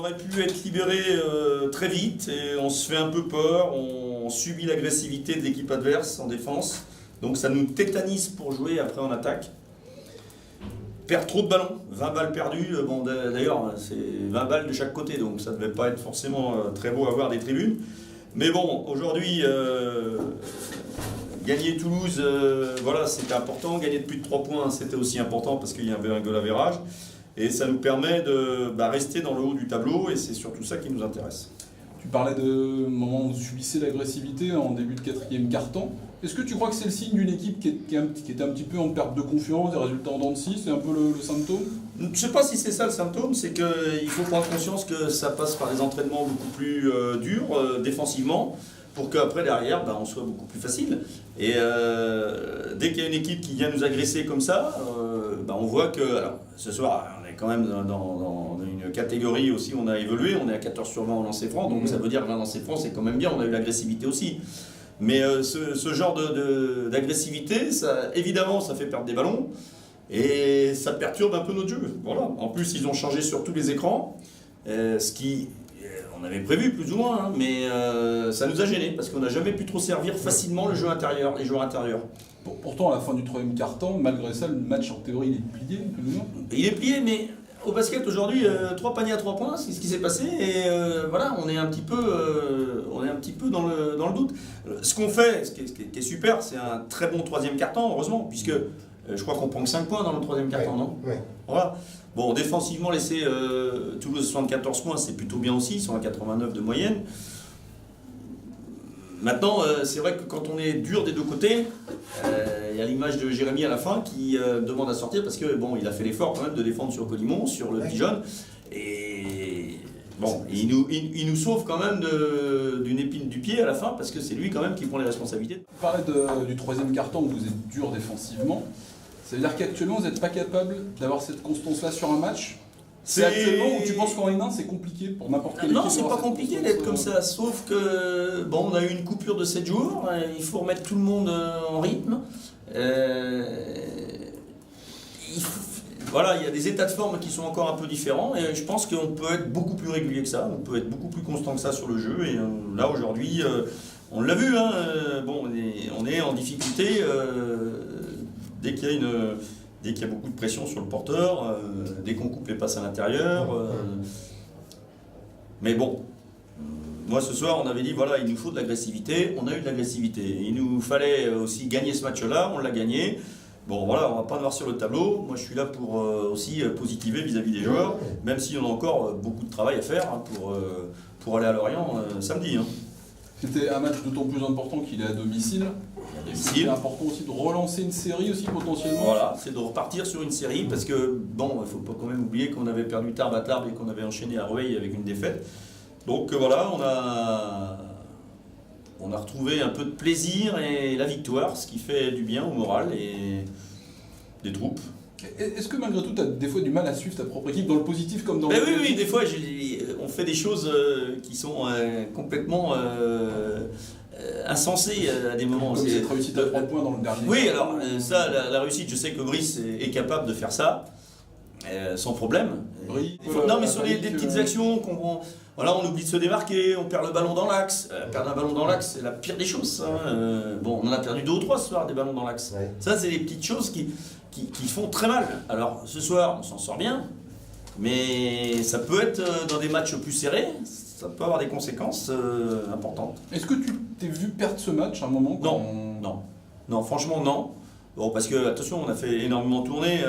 aurait pu être libéré très vite et on se fait un peu peur, on subit l'agressivité de l'équipe adverse en défense, donc ça nous tétanise pour jouer après en attaque. Perd trop de ballons, 20 balles perdues, bon d'ailleurs c'est 20 balles de chaque côté, donc ça ne devait pas être forcément très beau à voir des tribunes. Mais bon, aujourd'hui, gagner Toulouse, voilà, c'était important, gagner de plus de 3 points, c'était aussi important parce qu'il y avait un goal average. Et ça nous permet de rester dans le haut du tableau et c'est surtout ça qui nous intéresse. Tu parlais de moment où vous subissez l'agressivité en début de quatrième quart-temps. Est-ce que tu crois que c'est le signe d'une équipe qui était un petit peu en perte de confiance, des résultats en dents de scie, c'est un peu le symptôme? Je ne sais pas si c'est ça le symptôme, c'est qu'il faut prendre conscience que ça passe par des entraînements beaucoup plus durs défensivement pour qu'après derrière on soit beaucoup plus facile. Et dès qu'il y a une équipe qui vient nous agresser comme ça, on voit que alors, ce soir on est quand même dans une catégorie aussi où on a évolué, on est à 14 sur 20 en lancer franc, donc ça veut dire que 20 lancers francs c'est quand même bien, on a eu l'agressivité aussi. Mais ce genre d'agressivité, évidemment ça fait perdre des ballons et ça perturbe un peu notre jeu. Voilà. En plus ils ont changé sur tous les écrans, ce qui... On avait prévu plus ou moins, hein, mais ça nous a gênés parce qu'on n'a jamais pu trop servir facilement les joueurs intérieurs. Pourtant, à la fin du troisième quart-temps, malgré ça, le match en théorie il est plié, plus ou moins. Il est plié, mais au basket aujourd'hui, 3 paniers à 3 points, c'est ce qui s'est passé, et voilà, on est un petit peu dans le doute. Ce qu'on fait, ce qui est super, c'est un très bon troisième quart-temps, heureusement, puisque je crois qu'on prend que 5 points dans le troisième quart-temps, non ? Ouais. Voilà. Bon, défensivement, laisser Toulouse 74 points, c'est plutôt bien aussi, ils sont à 89 de moyenne. Maintenant, c'est vrai que quand on est dur des deux côtés, il y a l'image de Jérémy à la fin qui demande à sortir parce que bon, il a fait l'effort quand même de défendre sur Colimon, sur le Dijon, et bon, il nous sauve quand même d'une épine du pied à la fin parce que c'est lui quand même qui prend les responsabilités. Tu parlais du troisième quart-temps où vous êtes dur défensivement. Ça veut dire qu'actuellement, vous n'êtes pas capable d'avoir cette constance-là sur un match? C'est actuellement où tu penses qu'en N1 c'est compliqué pour n'importe quelle équipe? Non, c'est pas compliqué d'être comme ça, sauf que bon, on a eu une coupure de 7 jours, il faut remettre tout le monde en rythme. Voilà, il y a des états de forme qui sont encore un peu différents et je pense qu'on peut être beaucoup plus régulier que ça, on peut être beaucoup plus constant que ça sur le jeu et là aujourd'hui, on l'a vu, hein, bon, on est en difficulté dès qu'il y a beaucoup de pression sur le porteur, dès qu'on coupe les passes à l'intérieur. Mais bon, moi ce soir on avait dit voilà, il nous faut de l'agressivité, on a eu de l'agressivité. Il nous fallait aussi gagner ce match-là, on l'a gagné. Bon voilà, on va pas noircir le tableau. Moi je suis là pour aussi positiver vis-à-vis des joueurs, même si on a encore beaucoup de travail à faire hein, pour aller à Lorient samedi. Hein. C'était un match d'autant plus important qu'il est à domicile. C'est important aussi de relancer une série aussi potentiellement. Voilà, c'est de repartir sur une série parce que bon, il ne faut pas quand même oublier qu'on avait perdu Tarbes à Tarbes et qu'on avait enchaîné à Rueil avec une défaite. Donc voilà, on a retrouvé un peu de plaisir et la victoire, ce qui fait du bien au moral et des troupes. Est-ce que malgré tout, tu as des fois du mal à suivre ta propre équipe dans le positif comme dans le négatif? Oui, des fois on fait des choses qui sont complètement insensées à des moments. Comme cette réussite à 3 points dans le dernier. Oui, alors ça, la réussite, je sais que Brice est capable de faire ça. Sans problème. Non, mais sur des petites actions, voilà, on oublie de se démarquer, on perd le ballon dans l'axe. Perdre un ballon dans l'axe, c'est la pire des choses. Hein. Bon, on en a perdu 2 ou 3 ce soir, des ballons dans l'axe. Ouais. Ça, c'est des petites choses qui font très mal. Alors, ce soir, on s'en sort bien, mais ça peut être dans des matchs plus serrés, ça peut avoir des conséquences importantes. Est-ce que tu t'es vu perdre ce match à un moment Non, franchement, non. Bon, parce que, attention, on a fait énormément tourner.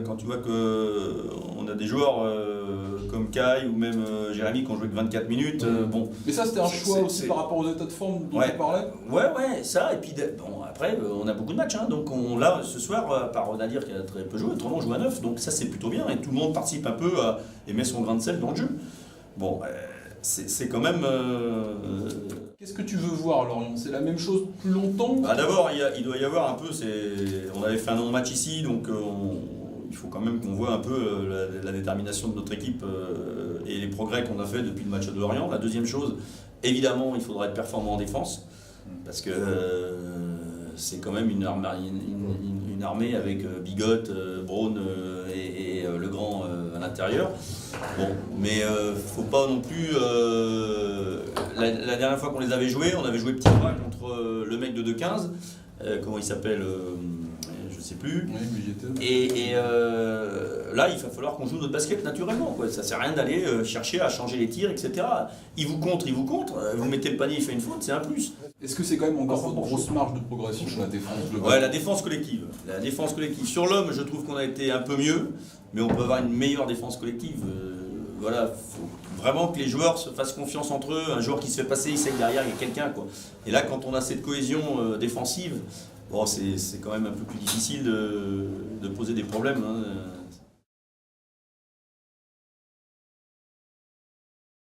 Quand tu vois qu'on a des joueurs comme Kai ou même Jérémy qui ont joué que 24 minutes. Bon, mais ça, c'était un choix aussi par rapport aux états de forme dont tu parlais? Ouais, ça. Et puis, bon, après, on a beaucoup de matchs. Hein, donc, là, ce soir, à part Nadir qui a très peu joué, autrement, on joue à 9. Donc, ça, c'est plutôt bien. Et tout le monde participe un peu et met son grain de sel dans le jeu. Bon, c'est quand même... Qu'est-ce que tu veux voir, Lorient? C'est la même chose plus longtemps? D'abord, il doit y avoir un peu... On avait fait un non-match ici, donc il faut quand même qu'on voit un peu la détermination de notre équipe et les progrès qu'on a fait depuis le match de Lorient. La deuxième chose, évidemment, il faudra être performant en défense, parce que c'est quand même une armée avec Bigot, Braun et Legrand à l'intérieur. Bon, mais faut pas non plus. La dernière fois qu'on les avait joués, on avait joué petit bras contre le mec de 2-15. Comment il s'appelle je sais plus. Oui, mais j'y étais. Et là, il va falloir qu'on joue notre basket naturellement, quoi. Ça sert à rien d'aller chercher à changer les tirs, etc. Il vous contre. Vous mettez le panier, il fait une faute, c'est un plus. Est-ce que c'est quand même encore votre grosse marge de progression sur la défense globale? Ouais, la défense collective. La défense collective. Sur l'homme, je trouve qu'on a été un peu mieux, mais on peut avoir une meilleure défense collective. Voilà, faut vraiment que les joueurs se fassent confiance entre eux. Un joueur qui se fait passer, il sait que derrière il y a quelqu'un, quoi. Et là, quand on a cette cohésion défensive, bon, c'est quand même un peu plus difficile de poser des problèmes, hein.